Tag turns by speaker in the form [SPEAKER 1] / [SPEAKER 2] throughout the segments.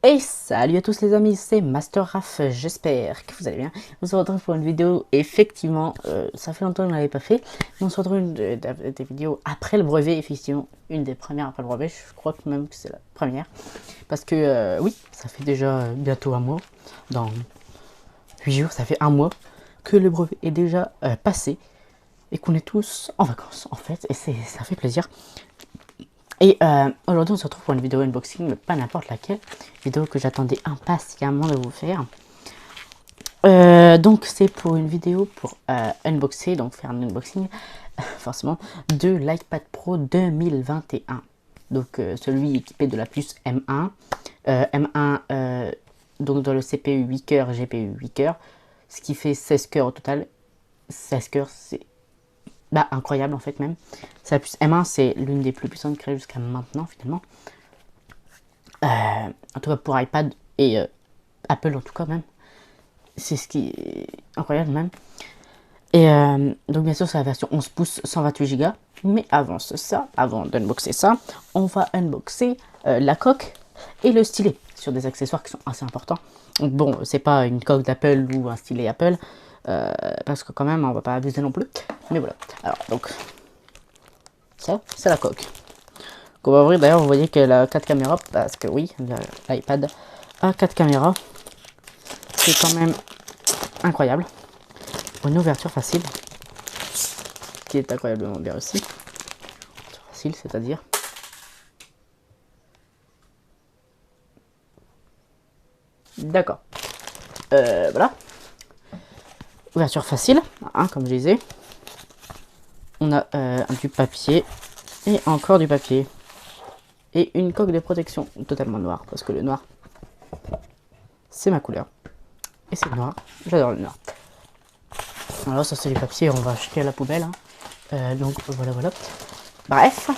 [SPEAKER 1] Et salut à tous les amis, c'est Master Raph, j'espère que vous allez bien. On se retrouve pour une vidéo, effectivement, ça fait longtemps que je ne l'avais pas fait, mais on se retrouve des vidéos après le brevet, effectivement, une des premières après le brevet, je crois que même que c'est la première. Parce que, oui, ça fait déjà bientôt un mois, dans 8 jours, ça fait un mois que le brevet est déjà passé, et qu'on est tous en vacances, en fait, et ça fait plaisir. Et aujourd'hui on se retrouve pour une vidéo unboxing, mais pas n'importe laquelle, vidéo que j'attendais impatiemment de vous faire. Donc c'est pour une vidéo pour unboxer, donc faire un unboxing forcément de l'iPad Pro 2021. Donc celui équipé de la puce M1, M1 donc dans le CPU 8 coeurs, GPU 8 coeurs, ce qui fait 16 coeurs au total. 16 coeurs, c'est incroyable en fait même. C'est la puce M1, c'est l'une des plus puissantes créées jusqu'à maintenant finalement. En tout cas pour iPad et Apple en tout cas même. C'est ce qui est incroyable même. Et donc bien sûr c'est la version 11 pouces 128 Go. Mais avant ça, avant d'unboxer ça, on va unboxer la coque et le stylet sur des accessoires qui sont assez importants. Donc bon, c'est pas une coque d'Apple ou un stylet Apple, parce que quand même on va pas abuser non plus. Mais voilà. Alors donc ça c'est la coque. On va ouvrir, d'ailleurs vous voyez qu'elle a 4 caméras, parce que oui, l'iPad a 4 caméras. C'est quand même incroyable. Une ouverture facile, qui est incroyablement bien aussi. Facile, c'est-à-dire. D'accord. Voilà. Ouverture facile, hein, comme je disais. On a du papier et encore du papier. Et une coque de protection totalement noire, parce que le noir, c'est ma couleur. Et c'est le noir, j'adore le noir. Alors ça c'est du papier, on va jeter à la poubelle. Hein. Donc voilà, voilà. Bref,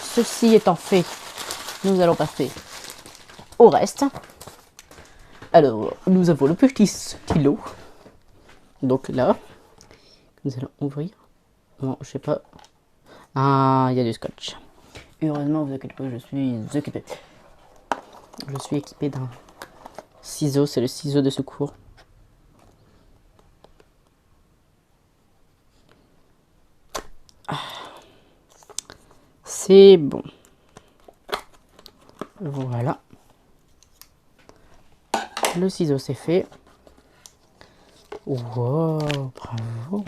[SPEAKER 1] ceci étant fait, nous allons passer au reste. Alors, nous avons le petit stylo. Donc là, nous allons ouvrir. Non, je sais pas. Ah, il y a du scotch. Heureusement, vous inquiétez pas, je suis occupé. Je suis équipé d'un ciseau, c'est le ciseau de secours. C'est bon. Voilà. Le ciseau c'est fait. Wow, bravo.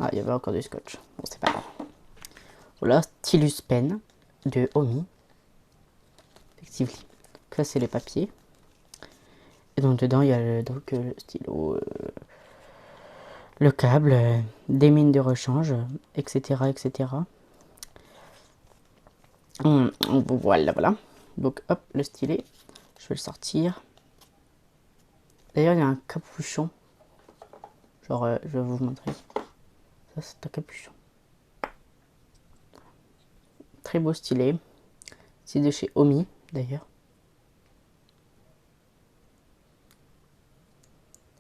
[SPEAKER 1] Ah, il y avait encore du scotch. Bon, c'est pas grave. Voilà, stylus pen de Omi. Effectivement. Ça, c'est les papiers. Et donc, dedans, il y a le stylo, le câble, des mines de rechange, etc. etc. Voilà, voilà. Donc, hop, le stylet. Je vais le sortir. D'ailleurs, il y a un capuchon. Genre, je vais vous montrer. Ça, c'est un capuchon. Très beau stylet. C'est de chez Omi, d'ailleurs.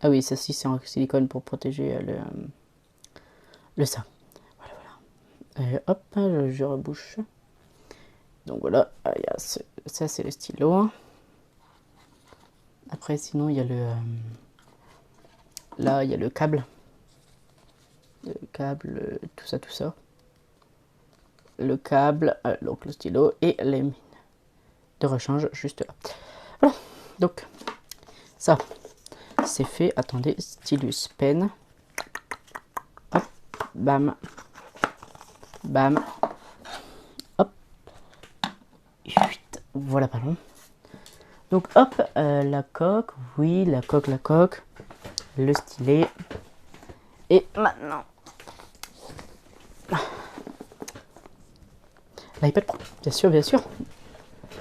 [SPEAKER 1] Ah oui, ça ci c'est en silicone pour protéger le ça. Voilà, voilà. Hop, je rebouche. Donc voilà, ça c'est le stylo. Après, sinon, il y a là, il y a le câble. Le câble, tout ça, tout ça. Le câble, donc le stylo et les mines de rechange juste là. Voilà, donc ça, c'est fait. Attendez, stylus pen. Hop, bam, bam, hop. Voilà, pardon. Donc hop, la coque, oui, la coque, le stylet. Et maintenant, l'iPad Pro, bien sûr, bien sûr.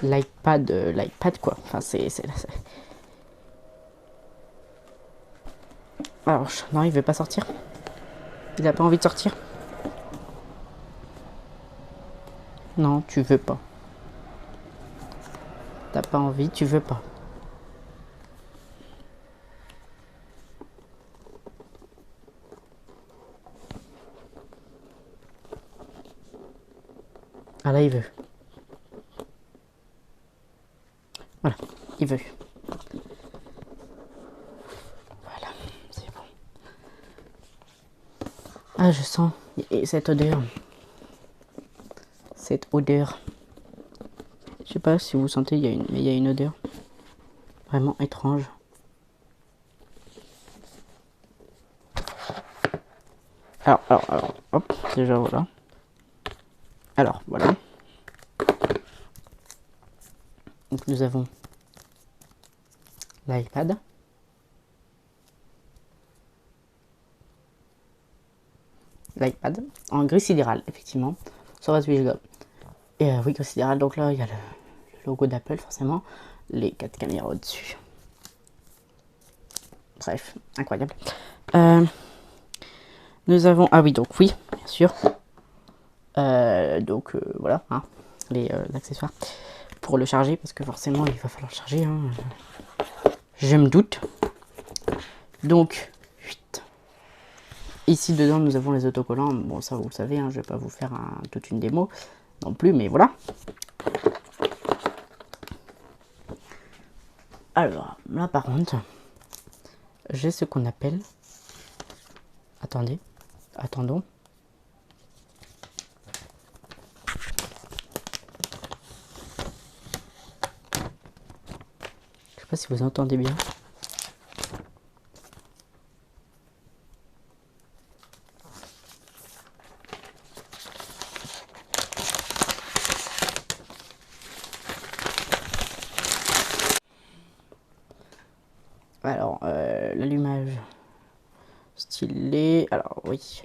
[SPEAKER 1] L'iPad quoi. Enfin, Alors, non, il veut pas sortir. Il a pas envie de sortir. Non, tu veux pas. T'as pas envie, tu veux pas. Ah là, il veut. il veut. Voilà, c'est bon. Ah, je sens cette odeur. Cette odeur. Je sais pas si vous sentez, mais il y a une odeur vraiment étrange. Alors, hop, déjà voilà. Alors, voilà. Donc nous avons l'iPad. L'iPad en gris sidéral, effectivement, 128 Go. Et oui, gris sidéral, donc là il y a le logo d'Apple, forcément, les 4 caméras au-dessus. Bref, incroyable. Nous avons, ah oui, donc oui, bien sûr. Voilà, hein, les accessoires pour le charger, parce que forcément il va falloir le charger, hein. Je me doute. Donc, 8. Ici dedans nous avons les autocollants. Bon, ça vous le savez, hein, je vais pas vous faire toute une démo non plus, mais voilà. Alors là par contre, j'ai ce qu'on appelle, attendons. Je sais pas si vous entendez bien. Alors, l'allumage stylet. Alors, oui.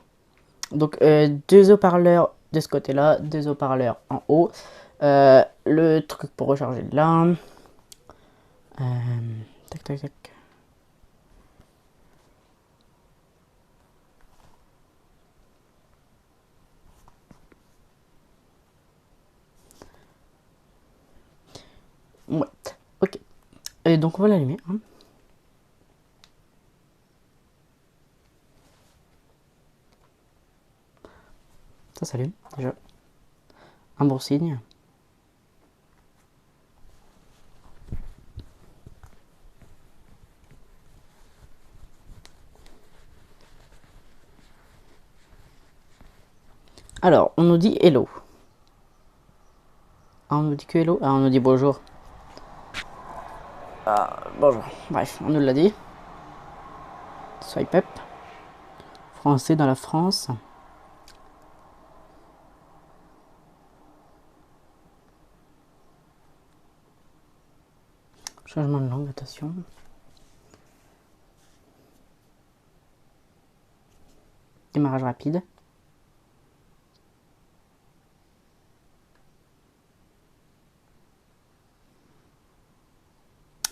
[SPEAKER 1] Donc, 2 haut-parleurs de ce côté-là, 2 haut-parleurs en haut. Le truc pour recharger là. Tac. Ouais, ok. Et donc, on va l'allumer, hein. Ça s'allume déjà. Un bon signe. Alors, on nous dit hello. Ah, on nous dit que hello. Ah, on nous dit bonjour. Ah, bonjour. Bref, on nous l'a dit. Swipe up. Français dans la France. Changement de langue, attention. Démarrage rapide.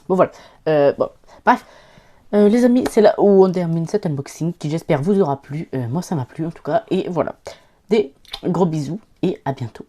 [SPEAKER 1] Bon voilà. Bon, bref. Les amis, c'est là où on termine cet unboxing qui j'espère vous aura plu. Moi ça m'a plu en tout cas. Et voilà. Des gros bisous et à bientôt.